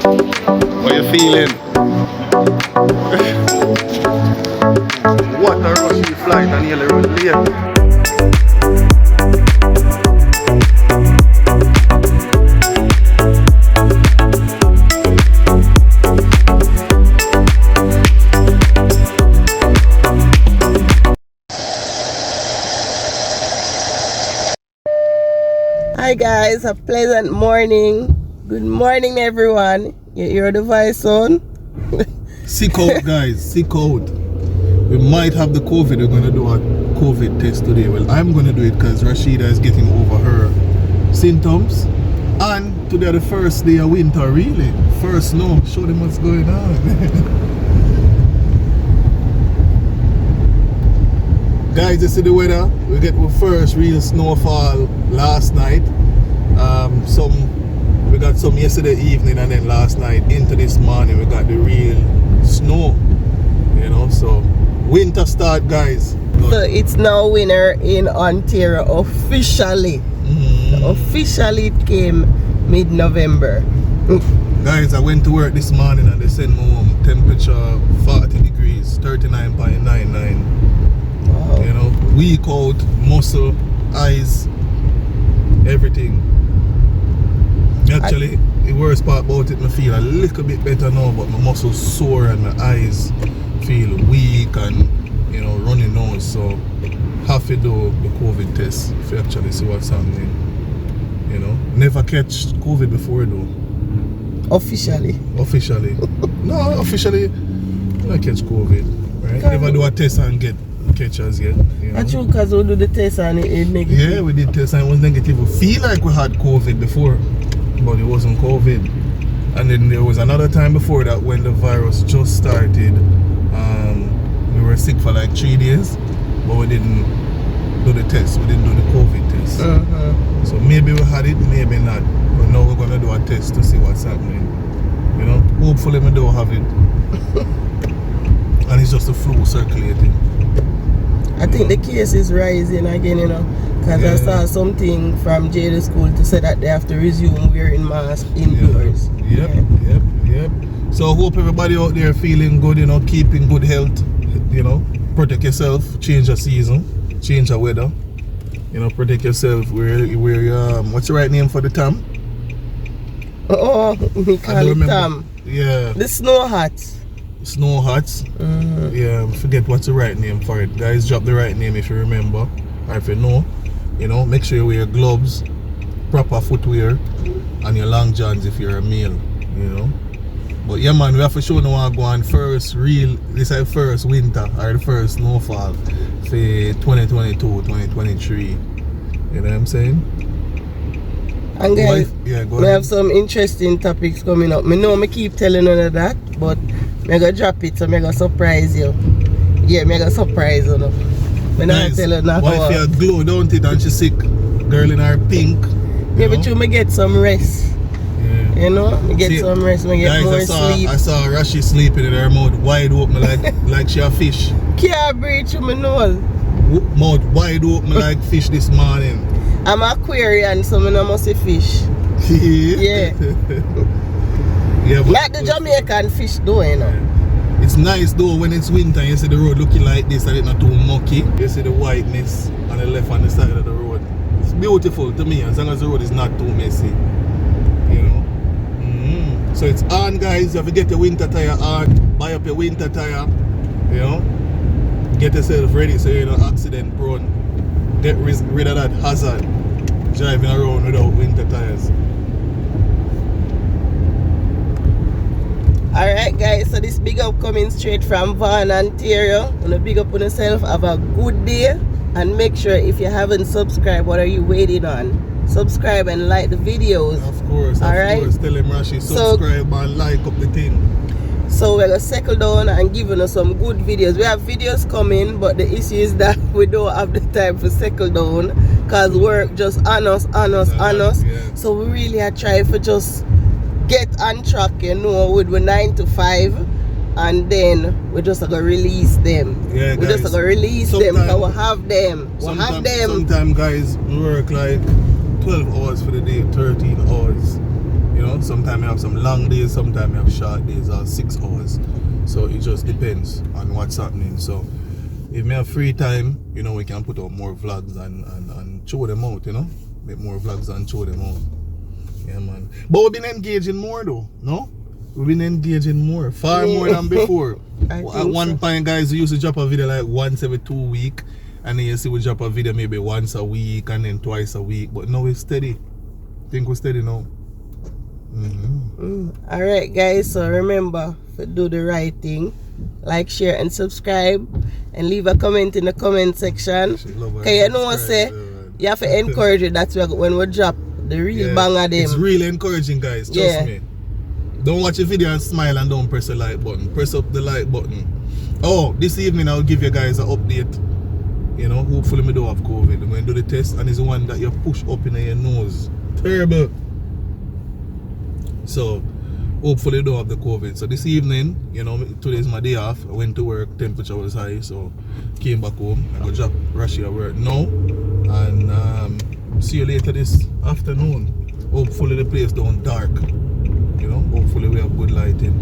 What you feeling? What a rushy flight and nearly run late. Hi guys, a pleasant morning. Good morning everyone. You hear the voice son? Sick out guys, sick out. We might have the COVID. We're going to do a COVID test today. Well, I'm going to do it because Rashida is getting over her symptoms. And today the first day of winter, really. First snow. Show them what's going on. Guys, you see the weather? We get our first real snowfall last night. We got some yesterday evening, and then last night into this morning we got the real snow. You know, so winter start, guys. So it's now winter in Ontario officially. Officially it came mid-November. Guys, I went to work this morning and they sent me home temperature 40 degrees, 39.99. Wow. You know, weak out, muscle, eyes, everything. Actually, the worst part about it, I feel a little bit better now, but my muscles sore and my eyes feel weak and, you know, runny nose. So have to do the COVID test if you actually see what's happening. You know, never catch COVID before though. Officially. Officially. No, officially I catch COVID, right? Never do a test and get catchers yet. You know? That's true, because we do the test and it negative. Yeah, we did test and it was negative. We feel like we had COVID before, but it wasn't COVID. And then there was another time before that when the virus just started. We were sick for like 3 days, but we didn't do the test. We didn't do the COVID test. So maybe we had it, maybe not. But now we're gonna do a test to see what's happening. You know, hopefully we don't have it. And it's just the flu circulating. I think the case is rising again, you know, because I saw something from Jada school to say that they have to resume wearing masks indoors. Yep. So hope everybody out there feeling good, you know, keeping good health, you know, protect yourself, change the season, change the weather, you know, protect yourself. Wear what's the right name for the Tam? Oh, we call it Tam. Yeah. The snow hats. Snow hats. Yeah, forget what's the right name for it. Guys, drop the right name if you remember, or if you know. You know, make sure you wear gloves, proper footwear, and your long johns if you're a male. You know. But yeah, man, we have to show no one go on first real. This is first winter or the first snowfall for 2022, 2023. You know what I'm saying? And guys, go we ahead. have some interesting topics coming up. I know I keep telling you that, but I'm going to drop it so I'm going to surprise you. Yeah, I'm going to surprise you. I'm not tell you that. What if you glow, don't it, and she's sick? Girl in her pink. Maybe you may get some rest. Yeah. You know, I get some rest, I get guys, more sleep. I saw Rashi sleeping in her mouth wide open like she a fish. Can't breathe through my nose. Mouth wide open like fish this morning. I'm Aquarian, so I must see fish. Yeah. Yeah, but like the Jamaican fish though, you know. Yeah. It's nice though when it's winter and you see the road looking like this and it's not too mucky. You see the whiteness on the left and the side of the road. It's beautiful to me as long as the road is not too messy. You know. So it's on, guys. You have to get your winter tire on. Buy up your winter tire. You know. Get yourself ready so you're not accident prone. Get rid of that hazard. Driving around without winter tires. Alright guys, so this big up coming straight from Vaughan, Ontario. Wanna big up on yourself, have a good day, and make sure if you haven't subscribed, what are you waiting on? Subscribe and like the videos. Of course. Tell him Rashi, subscribe and like up the thing. So we're gonna settle down and giving us some good videos. We have videos coming, but the issue is that we don't have the time to settle down because work just on us. Yeah. So we really are trying to just get on track, you know, with 9 to 5, and then we're just gonna release them. Yeah, we're just gonna release them because we have them. Sometimes guys we work like 12 hours for the day, 13 hours. You know, sometimes I have some long days, sometimes I have short days or 6 hours. So it just depends on what's happening. So if we have free time, you know, we can put out more vlogs and show them out, you know. Make more vlogs and show them out. Yeah, man. But we've been engaging more though, no? We've been engaging more, far more than before. At one point, guys, we used to drop a video like once every 2 weeks. And then you see we drop a video maybe once a week and then twice a week. But now it's steady. I think we're steady now. Alright guys, so remember to do the right thing. Like, share and subscribe. And leave a comment in the comment section. Okay, you know what I say? You have to encourage it. That's when we drop the real banger them. It's really encouraging, guys. Trust me. Don't watch the video and smile and don't press the like button. Press up the like button. Oh, this evening I'll give you guys an update. You know, hopefully we don't have COVID. I'm going to do the test and it's the one that you push up in your nose. Terrible. So, hopefully you don't have the COVID. So this evening, you know, today is my day off. I went to work, temperature was high, so came back home. I go drop Rashi at work now. And see you later this afternoon. Hopefully the place don't dark. You know, hopefully we have good lighting.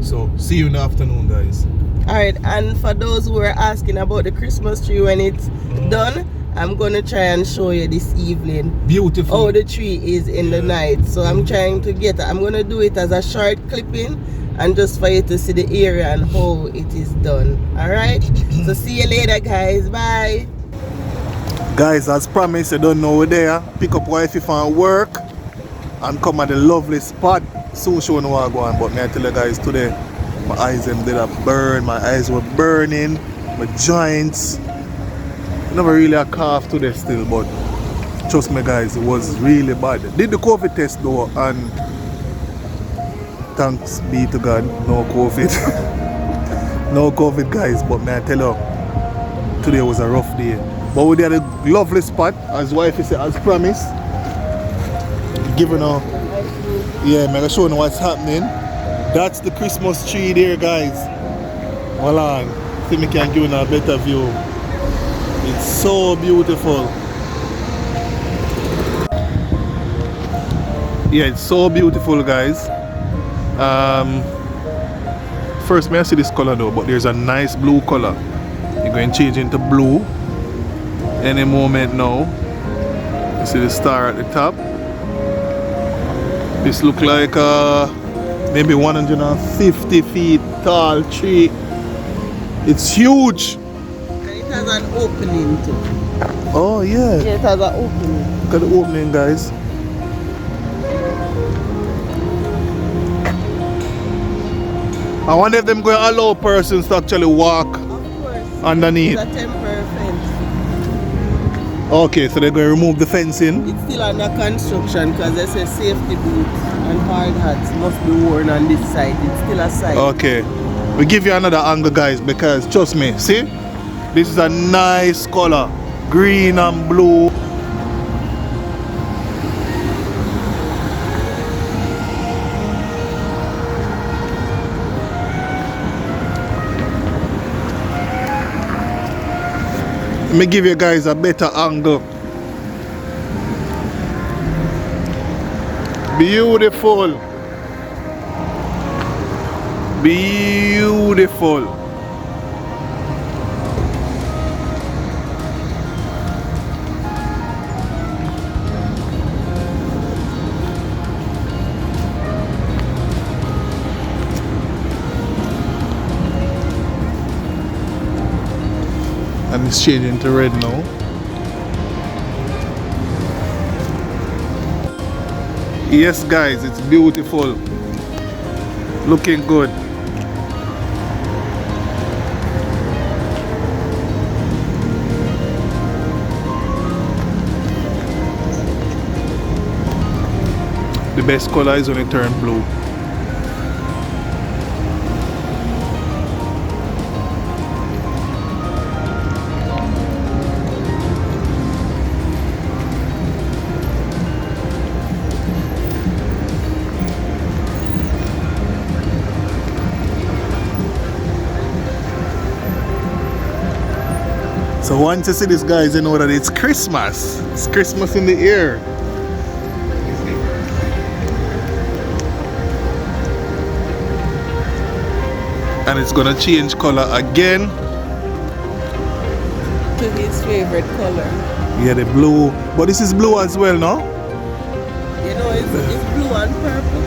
So, see you in the afternoon, guys. Alright, and for those who are asking about the Christmas tree when it's done, I'm gonna try and show you this evening. Beautiful. How the tree is in the night. So I'm trying to I'm gonna do it as a short clipping and just for you to see the area and how it is done. Alright? So see you later, guys. Bye. Guys, as promised, you don't know we're there. Pick up wifey from work and come at the lovely spot. Soon show no what go on, but may I tell you guys today, my eyes them did a burn, my eyes were burning, my joints. Never really a cough today still, but trust me guys, it was really bad. Did the COVID test though, and thanks be to God, no COVID. No COVID guys, but may I tell you, today was a rough day. But we did a lovely spot, as wife said, as promised. Giving her, yeah, I'm showing you what's happening. That's the Christmas tree there, guys. Hold on, see me can give you a better view. It's so beautiful. Yeah, it's so beautiful, guys. First, may I see this color though, but there's a nice blue color. You're going to change into blue any moment now. You see the star at the top. This look like maybe 150 feet tall tree. It's huge. And it has an opening too. Oh yeah. Yeah, it has an opening. Look at the opening, guys. I wonder if them going to allow persons to actually walk underneath. It's a temporary fence. Okay, so they're going to remove the fencing. It's still under construction because they say safety boots and hard hats must be worn on this side. It's still a side. Okay, we give you another angle, guys, because trust me, see, this is a nice color, green and blue. Let me give you guys a better angle. Beautiful. Beautiful. And it's changing to red now. Yes guys, it's beautiful. Looking good. The best color is when it turns blue. So once you see this, guys, you know that it's Christmas. It's Christmas in the air. And it's gonna change color again. To his favorite color. Yeah, the blue. But this is blue as well, no? You know, it's blue and purple.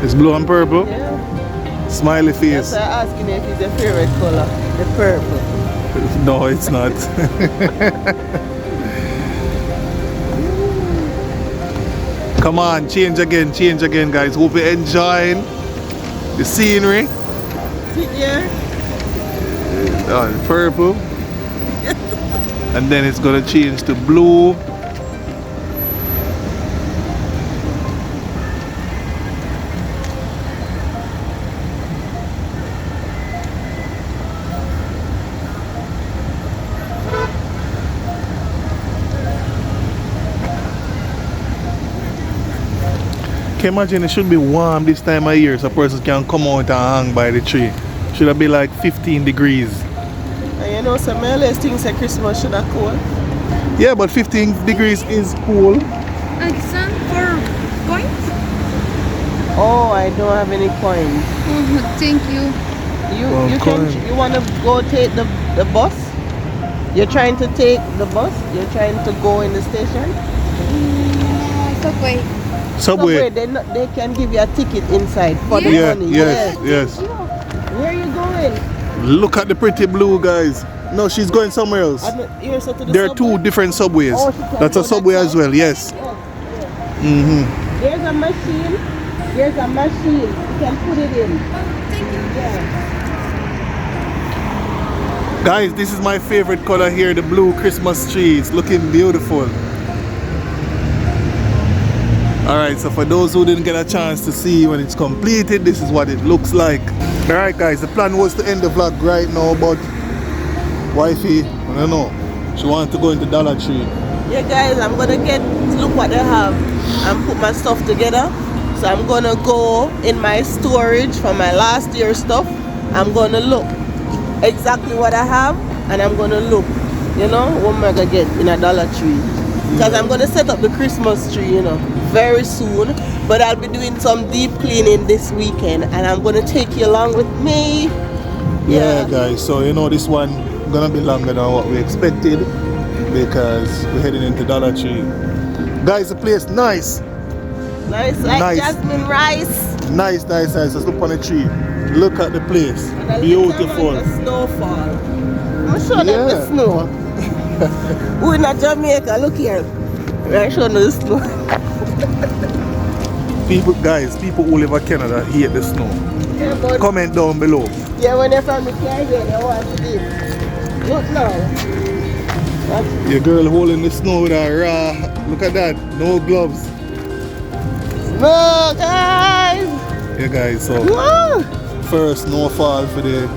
It's blue and purple? Yeah. Smiley face. That's why I'm asking if it's your favorite color. The purple. No, it's not. Come on, change again, guys. Hope you're enjoying the scenery. See there? Purple. And then it's gonna change to blue. Can you imagine it should be warm this time of year so a person can come out and hang by the tree. Should have be like 15 degrees. And you know, some earliest things at Christmas should have cool. Yeah, but 15 degrees is cool. Some for coins? Oh, I don't have any coins. Thank you. You want to go take the bus? You're trying to take the bus? You're trying to go in the station? It's okay. Subway. They can give you a ticket inside for the Yeah, money. yes. Where are you going? Look at the pretty blue, guys. No, she's going somewhere else. You're so to the There are subway? two different subways. Oh, she can That's go a subway that as well, yes. Mm-hmm. There's a machine. There's a machine. You can put it in. Thank you. Yeah. Guys, this is my favorite color here, the blue Christmas tree. It's looking beautiful. Alright, so for those who didn't get a chance to see when it's completed, this is what it looks like. Alright guys, the plan was to end the vlog right now, but wifey, I don't know, she wanted to go into Dollar Tree. Yeah guys, I'm gonna look what they have and put my stuff together. So I'm gonna go in my storage for my last year stuff. I'm gonna look exactly what I have and I'm gonna look, you know, what am I gonna get in a Dollar Tree. Because I'm gonna set up the Christmas tree, you know, very soon. But I'll be doing some deep cleaning this weekend and I'm gonna take you along with me. Yeah guys, so you know this one gonna be longer than what we expected because we're heading into Dollar Tree. Guys, the place nice. Nice like jasmine rice. Nice. Let's look on the tree. Look at the place. Beautiful. Snowfall. I'm sure them the snow. We're in Jamaica, look here. We're showing the snow. People who live in Canada hate the snow. Yeah, but Comment down below. yeah, when they're from the Caribbean, they want to do. Look now. Your girl holding the snow with her raw. Look at that. No gloves. Look, guys. Yeah, guys. So Whoa. first snowfall for the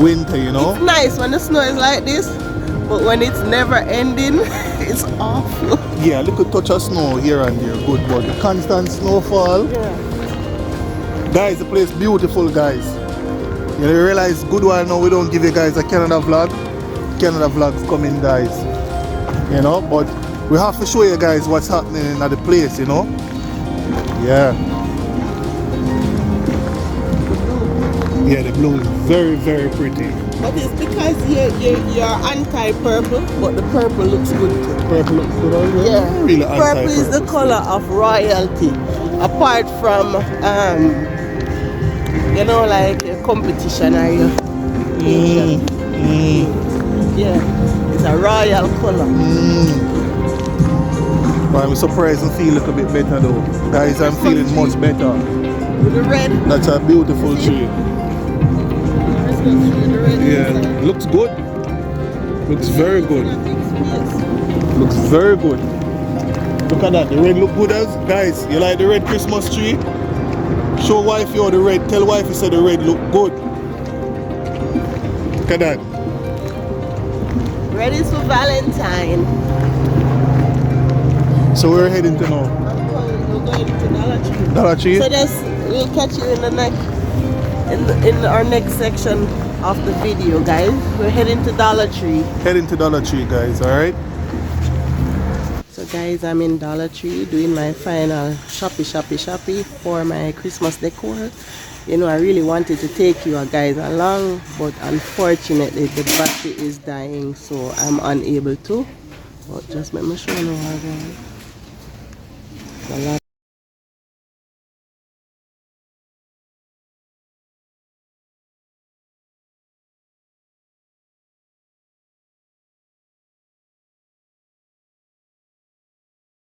winter, you know. It's nice when the snow is like this, but when it's never ending, it's awful. Yeah, a little touch of snow here and there, good. But the constant snowfall. Yeah. Guys, the place beautiful, guys. You realize good while now we don't give you guys a Canada vlog. Canada vlogs coming, guys. You know, but we have to show you guys what's happening in the place, you know. Yeah. Yeah, the blue is very, very pretty. But it's because you're anti-purple, but the purple looks good too. Purple looks good as well. Yeah. Really Purple is the color of royalty. Apart from you know, like a competition or your yeah, it's a royal color. But I'm surprised and feel a little bit better though. Guys, I'm feeling much better. With the red. That's a beautiful tree. Yeah, looks good. Looks very good. Looks very good. Look at that. The red look good as guys. You like the red Christmas tree? Show wifey how the red. Tell wifey say the red look good. Look at that. Ready for Valentine. So we're heading to now. We're going to Dollar Tree. Dollar Tree? So we'll catch you in the in our next section of the video, guys. We're heading to Dollar Tree. Heading to Dollar Tree, guys, alright? So guys, I'm in Dollar Tree doing my final shoppy for my Christmas decor. You know, I really wanted to take you guys along, but unfortunately the battery is dying, so I'm unable to. But just let me show you how I'm going.